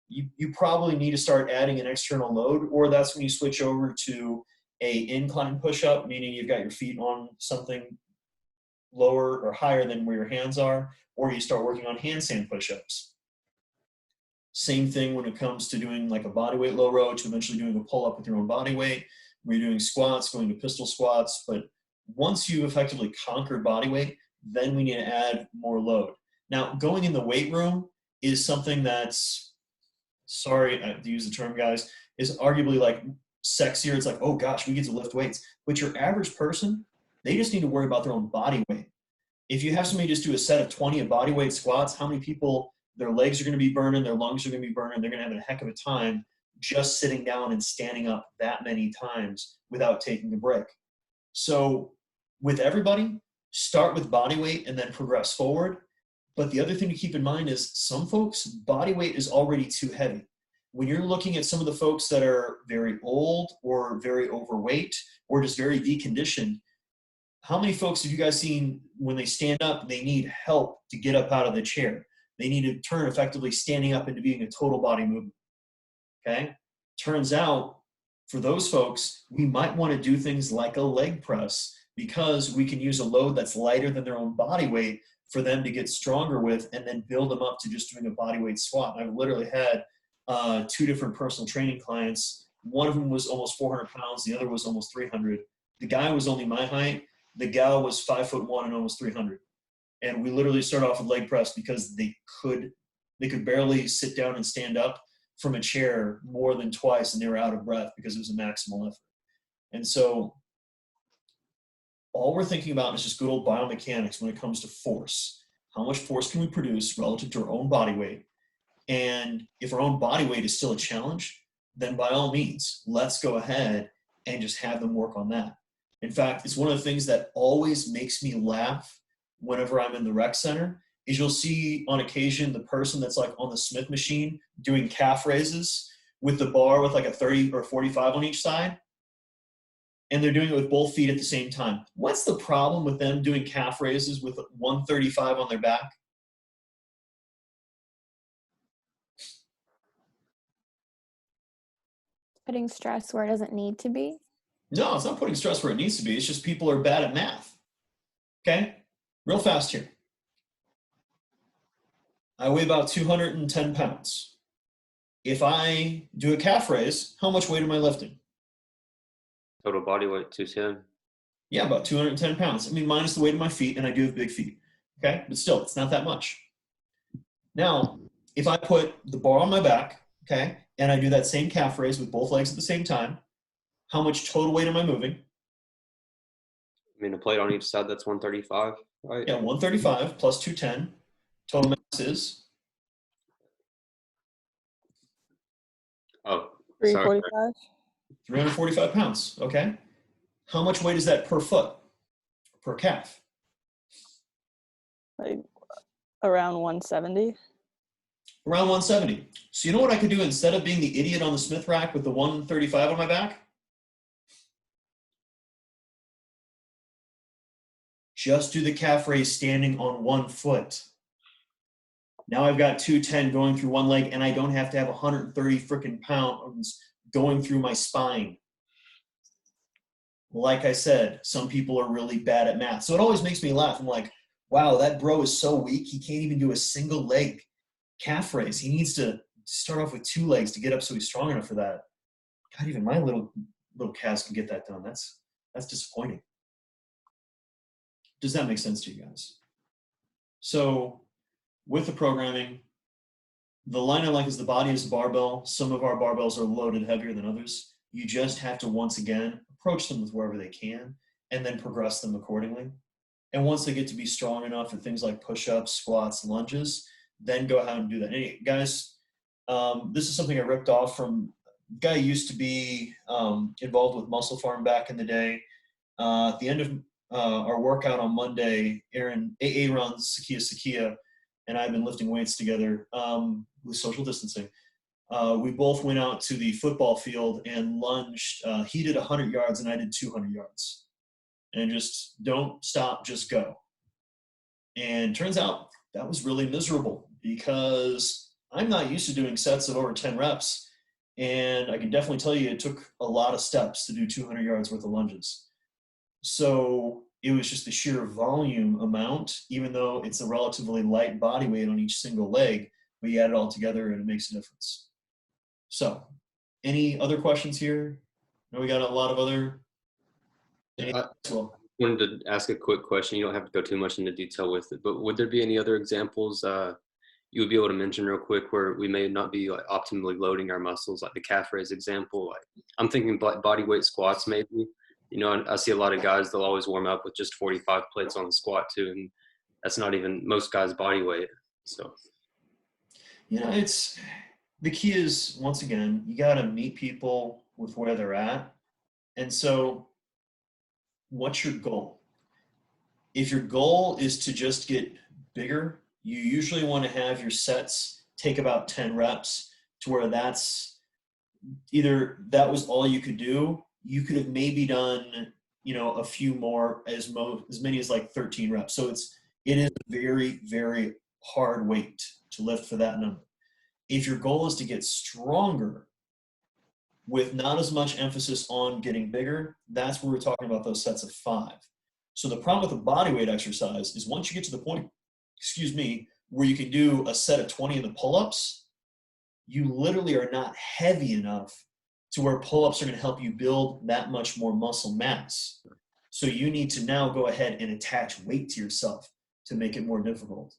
you probably need to start adding an external load, or that's when you switch over to a incline push-up, meaning you've got your feet on something lower or higher than where your hands are, or you start working on handstand push-ups. Same thing when it comes to doing like a bodyweight low row to eventually doing a pull-up with your own body weight, where you're doing squats, going to pistol squats. But once you've effectively conquered body weight, then we need to add more load. Now, going in the weight room is something that's, sorry I have to use the term, guys, is arguably like sexier. It's like, oh gosh, we get to lift weights. But your average person, they just need to worry about their own body weight. If you have somebody just do a set of 20 of body weight squats, how many people, their legs are going to be burning, their lungs are going to be burning, they're going to have a heck of a time just sitting down and standing up that many times without taking a break. So with everybody, start with body weight and then progress forward. But the other thing to keep in mind is some folks, body weight is already too heavy. When you're looking at some of the folks that are very old or very overweight or just very deconditioned, how many folks have you guys seen when they stand up, they need help to get up out of the chair? They need to turn effectively standing up into being a total body movement, okay? Turns out for those folks, we might want to do things like a leg press because we can use a load that's lighter than their own body weight for them to get stronger with and then build them up to just doing a body weight squat. I've literally had 2 different personal training clients. One of them was almost 400 pounds. The other was almost 300. The guy was only my height. The gal was 5'1" and almost 300. And we literally started off with leg press because they could barely sit down and stand up from a chair more than twice, and they were out of breath because it was a maximal effort. And so all we're thinking about is just good old biomechanics when it comes to force. How much force can we produce relative to our own body weight? And if our own body weight is still a challenge, then by all means, let's go ahead and just have them work on that. In fact, it's one of the things that always makes me laugh whenever I'm in the rec center is you'll see on occasion the person that's like on the Smith machine doing calf raises with the bar with like a 30 or 45 on each side. And they're doing it with both feet at the same time. What's the problem with them doing calf raises with 135 on their back? Putting stress where it doesn't need to be. No, it's not putting stress where it needs to be. It's just people are bad at math. Okay? Real fast here. I weigh about 210 pounds. If I do a calf raise, how much weight am I lifting? Total body weight 210. Yeah, about 210 pounds. I mean, minus the weight of my feet, and I do have big feet. Okay? But still, it's not that much. Now, if I put the bar on my back, okay, and I do that same calf raise with both legs at the same time, how much total weight am I moving? I mean, a plate on each side, that's 135, right? Yeah, 135 plus 210. Total mass is? Oh, sorry. 345. 345 pounds, okay? How much weight is that per foot, per calf? Like around 170. Around 170. So you know what I could do instead of being the idiot on the Smith rack with the 135 on my back? Just do the calf raise standing on one foot. Now I've got 210 going through one leg, and I don't have to have 130 freaking pounds going through my spine. Like I said, some people are really bad at math. So it always makes me laugh. I'm like, wow, that bro is so weak. He can't even do a single leg calf raise. He needs to start off with 2 legs to get up so he's strong enough for that. God, even my little calves can get that done. That's disappointing. Does that make sense to you guys? So with the programming, the line I like is the body is a barbell. Some of our barbells are loaded heavier than others. You just have to, once again, approach them with wherever they can, and then progress them accordingly. And once they get to be strong enough for things like push-ups, squats, lunges, then go ahead and do that. Hey, guys, this is something I ripped off from a guy who used to be involved with Muscle Farm back in the day. At the end of our workout on Monday, Aaron, AA runs, Sakia, and I've been lifting weights together with social distancing. We both went out to the football field and lunged. He did 100 yards and I did 200 yards. And just don't stop, just go. And turns out that was really miserable because I'm not used to doing sets of over 10 reps. And I can definitely tell you it took a lot of steps to do 200 yards worth of lunges. So it was just the sheer volume amount, even though it's a relatively light body weight on each single leg, but you add it all together and it makes a difference. So any other questions here? No, we got a lot of other. I wanted to ask a quick question. You don't have to go too much into detail with it, but would there be any other examples you would be able to mention real quick where we may not be like optimally loading our muscles, like the calf raise example? Like, I'm thinking body weight squats maybe. You know, I see a lot of guys, they'll always warm up with just 45 plates on the squat too, and that's not even most guys' body weight. So, yeah, it's the key is, once again, you got to meet people with where they're at. And so what's your goal? If your goal is to just get bigger, you usually want to have your sets take about 10 reps to where that's either that was all you could do. You could have maybe done, you know, a few more, as many as like 13 reps. So it is a very, very hard weight to lift for that number. If your goal is to get stronger with not as much emphasis on getting bigger, that's where we're talking about those sets of 5. So the problem with a body weight exercise is once you get to the point, where you can do a set of 20 in the pull-ups, you literally are not heavy enough to where pull-ups are going to help you build that much more muscle mass. So you need to now go ahead and attach weight to yourself to make it more difficult.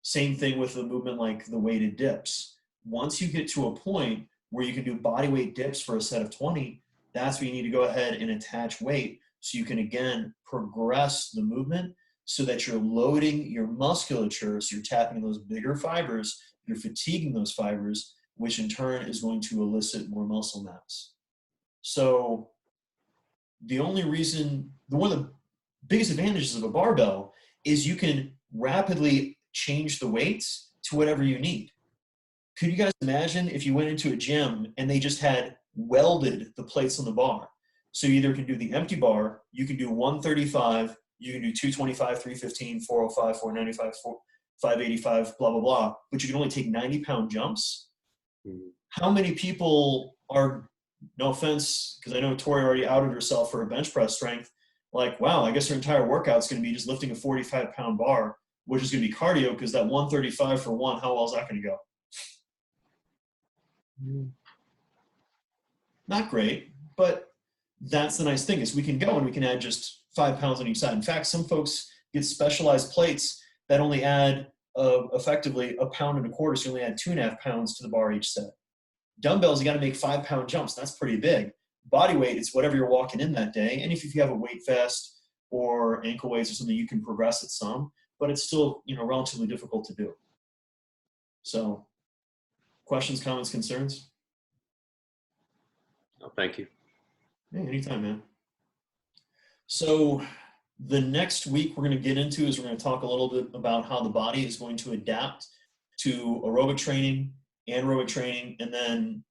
Same thing with the movement like the weighted dips. Once you get to a point where you can do body weight dips for a set of 20, that's where you need to go ahead and attach weight so you can, again, progress the movement so that you're loading your musculature, so you're tapping those bigger fibers, you're fatiguing those fibers, which in turn is going to elicit more muscle mass. So one of the biggest advantages of a barbell is you can rapidly change the weights to whatever you need. Could you guys imagine if you went into a gym and they just had welded the plates on the bar? So you either can do the empty bar, you can do 135, you can do 225, 315, 405, 495, 585, blah, blah, blah, but you can only take 90-pound jumps. How many people are, no offense, because I know Tori already outed herself for her bench press strength, like, wow, I guess her entire workout's going to be just lifting a 45-pound bar, which is going to be cardio because that 135 for one, how well is that going to go? Not great, but that's the nice thing is we can go and we can add just 5 pounds on each side. In fact, some folks get specialized plates that only add effectively 1.25 pounds, so you only add 2.5 pounds to the bar each set. Dumbbells, you got to make 5-pound jumps. That's pretty big. Body weight is whatever you're walking in that day. And if you have a weight vest or ankle weights or something, you can progress it some, but it's still, relatively difficult to do. So questions, comments, concerns? Oh, thank you. Hey, anytime, man. So the next week we're going to get into is we're going to talk a little bit about how the body is going to adapt to aerobic training, anaerobic training, and then,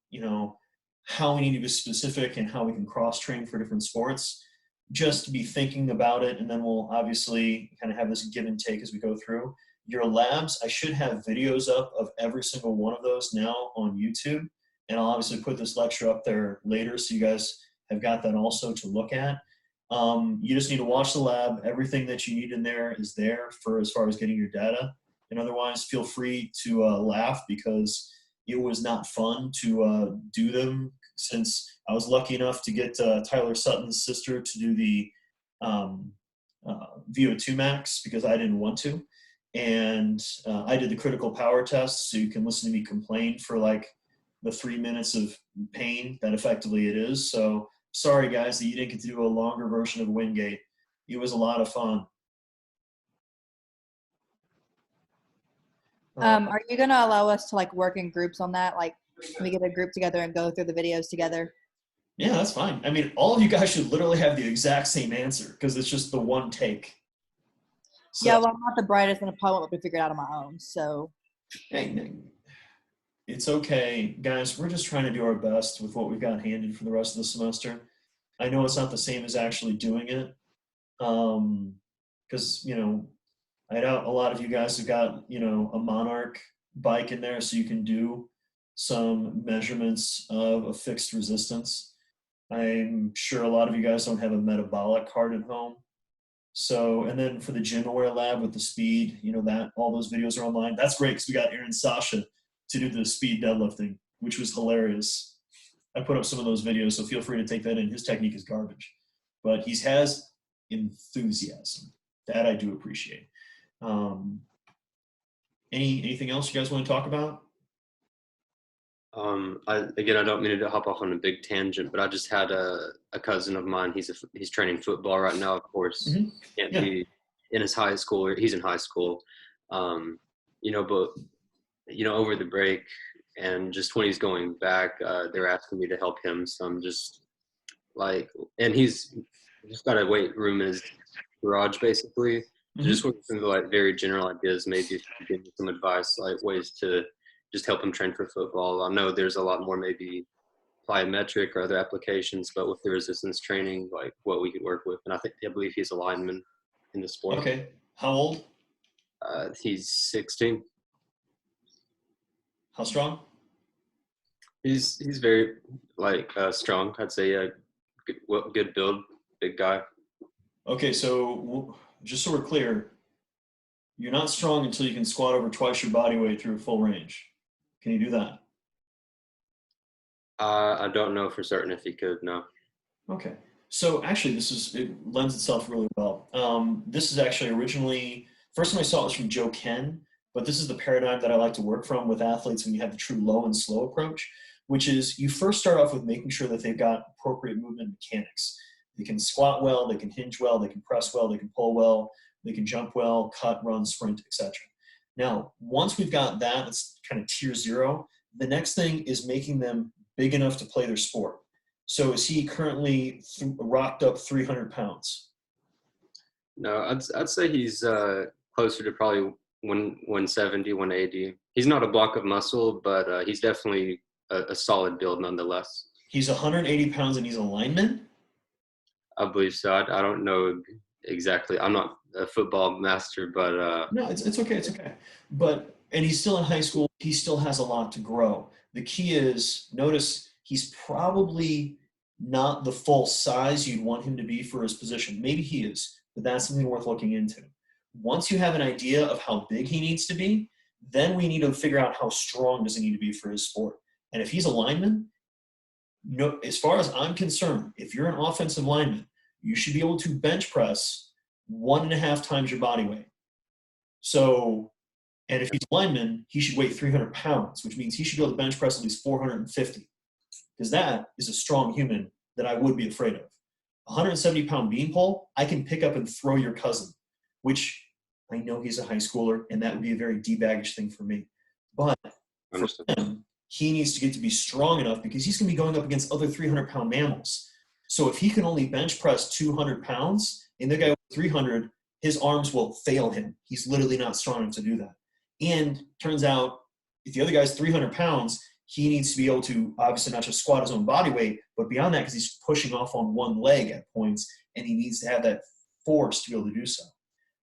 how we need to be specific and how we can cross-train for different sports. Just to be thinking about it, and then we'll obviously kind of have this give and take as we go through. Your labs, I should have videos up of every single one of those now on YouTube, and I'll obviously put this lecture up there later so you guys have got that also to look at. You just need to watch the lab. Everything that you need in there is there for as far as getting your data. And otherwise, feel free to laugh because it was not fun to do them, since I was lucky enough to get Tyler Sutton's sister to do the VO2 max because I didn't want to. And I did the critical power test, so you can listen to me complain for like the 3 minutes of pain that effectively it is. So sorry guys that you didn't get to do a longer version of Wingate. It was a lot of fun. Are you gonna allow us to like work in groups on that? Like, we get a group together and go through the videos together. Yeah, that's fine. I mean, all of you guys should literally have the exact same answer because it's just the one take. So, Yeah, well, I'm not the brightest, and I probably won't be able to figure it out on my own. So, hey, it's okay, guys. We're just trying to do our best with what we've got handed for the rest of the semester. I know it's not the same as actually doing it, because I doubt a lot of you guys have got a Monarch bike in there, so you can do some measurements of a fixed resistance. I'm sure a lot of you guys don't have a metabolic card at home. So, and then for the gym aware lab with the speed, that all those videos are online. That's great because we got Aaron Sasha to do the speed deadlifting, which was hilarious. I put up some of those videos, so feel free to take that in. His technique is garbage, but he has enthusiasm. That I do appreciate. Anything else you guys want to talk about? I don't mean to hop off on a big tangent, but I just had a cousin of mine. He's training football right now. Of course, can't be in his high school. Or he's in high school, but over the break and just when he's going back, they're asking me to help him. So I'm just and he's just got a weight room in his garage basically. So just working through very general ideas. Maybe if you could give me some advice, ways to just help him train for football. I know there's a lot more maybe plyometric or other applications, but with the resistance training, what we could work with. And I believe he's a lineman in the sport. Okay. How old? He's 16. How strong? He's very strong. I'd say good build, big guy. Okay, so just so we're clear, you're not strong until you can squat over twice your body weight through full range. Can you do that? I don't know for certain if he could, no. Okay. So actually, it lends itself really well. This is actually originally, first time I saw it was from Joe Ken, but this is the paradigm that I like to work from with athletes when you have the true low and slow approach, which is you first start off with making sure that they've got appropriate movement mechanics. They can squat well, they can hinge well, they can press well, they can pull well, they can jump well, cut, run, sprint, etc. Now, once we've got that, it's kind of tier 0. The next thing is making them big enough to play their sport. So is he currently rocked up 300 pounds? No, I'd say he's closer to probably 170, 180. He's not a block of muscle, but he's definitely a solid build nonetheless. He's 180 pounds and he's a lineman? I believe so. I don't know exactly. I'm not a football master, but no, it's okay. It's okay. And he's still in high school. He still has a lot to grow. The key is, notice he's probably not the full size you'd want him to be for his position. Maybe he is, but that's something worth looking into. Once you have an idea of how big he needs to be, then we need to figure out how strong does he need to be for his sport. And if he's a lineman, as far as I'm concerned, if you're an offensive lineman, you should be able to bench press 1.5 times your body weight. So, and if he's a lineman, he should weigh 300 pounds, which means he should be able to bench press at least 450. Because that is a strong human that I would be afraid of. 170-pound beanpole, I can pick up and throw your cousin, which I know he's a high schooler, and that would be a very de-baggage thing for me. But for him, he needs to get to be strong enough because he's going to be going up against other 300-pound mammals. So if he can only bench press 200 pounds, and the guy with 300, his arms will fail him. He's literally not strong enough to do that. And turns out, if the other guy's 300 pounds, he needs to be able to obviously not just squat his own body weight, but beyond that, because he's pushing off on one leg at points, and he needs to have that force to be able to do so.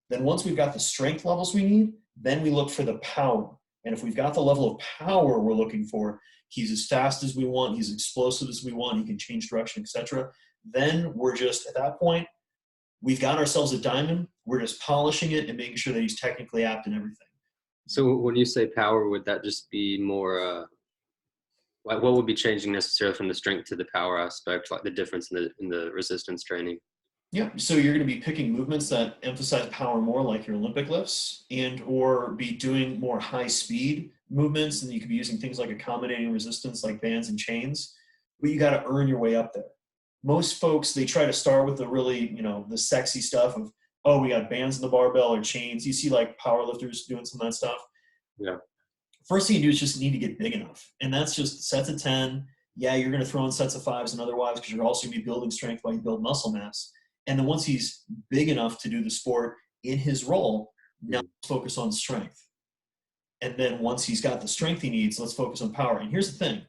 Then once we've got the strength levels we need, then we look for the power. And if we've got the level of power we're looking for, he's as fast as we want, he's explosive as we want, he can change direction, etc. Then we're just, at that point, we've got ourselves a diamond, we're just polishing it and making sure that he's technically apt in everything. So when you say power, would that just be more, what would be changing necessarily from the strength to the power aspect, like the difference in the resistance training? Yeah, so you're going to be picking movements that emphasize power more, like your Olympic lifts, and or be doing more high speed movements, and you could be using things like accommodating resistance like bands and chains, but you got to earn your way up there. most folks, they try to start with the really, the sexy stuff of, oh, we got bands in the barbell or chains. You see like powerlifters doing some of that stuff. Yeah. First thing you do is just need to get big enough. And that's just sets of 10. Yeah, you're going to throw in sets of 5s and otherwise because you're also going to be building strength while you build muscle mass. And then once he's big enough to do the sport in his role, now let's focus on strength. And then once he's got the strength he needs, let's focus on power. And here's the thing.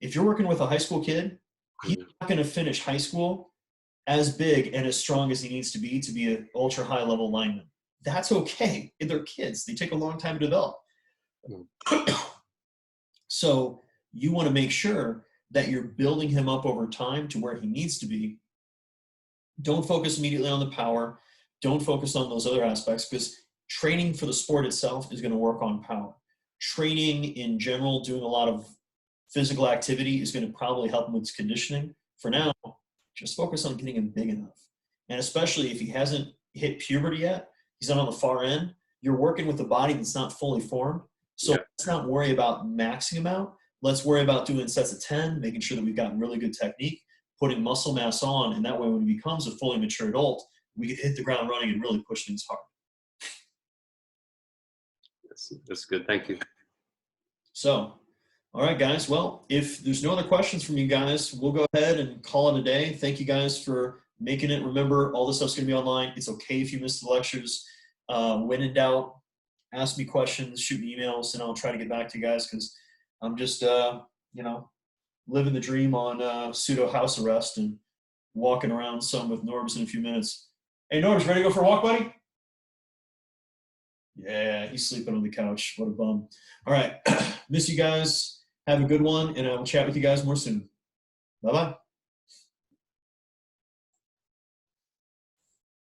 If you're working with a high school kid, he's not going to finish high school as big and as strong as he needs to be an ultra high level lineman. That's okay. They're kids. They take a long time to develop. So you want to make sure that you're building him up over time to where he needs to be. Don't focus immediately on the power. Don't focus on those other aspects because training for the sport itself is going to work on power. Training in general, doing a lot of physical activity is going to probably help him with conditioning. For now, just focus on getting him big enough. And especially if he hasn't hit puberty yet, he's not on the far end, you're working with a body that's not fully formed. So let's not worry about maxing him out. Let's worry about doing sets of 10, making sure that we've got really good technique, putting muscle mass on, and that way when he becomes a fully mature adult, we can hit the ground running and really push things hard. That's good. Thank you. So, all right, guys. Well, if there's no other questions from you guys, we'll go ahead and call it a day. Thank you guys for making it. Remember, all this stuff's going to be online. It's okay if you miss the lectures. When in doubt, ask me questions, shoot me emails, and I'll try to get back to you guys because I'm just, living the dream on pseudo house arrest and walking around some with Norbs in a few minutes. Hey, Norbs, ready to go for a walk, buddy? Yeah, he's sleeping on the couch. What a bum. All right. Miss you guys. Have a good one, and I will chat with you guys more soon. Bye-bye.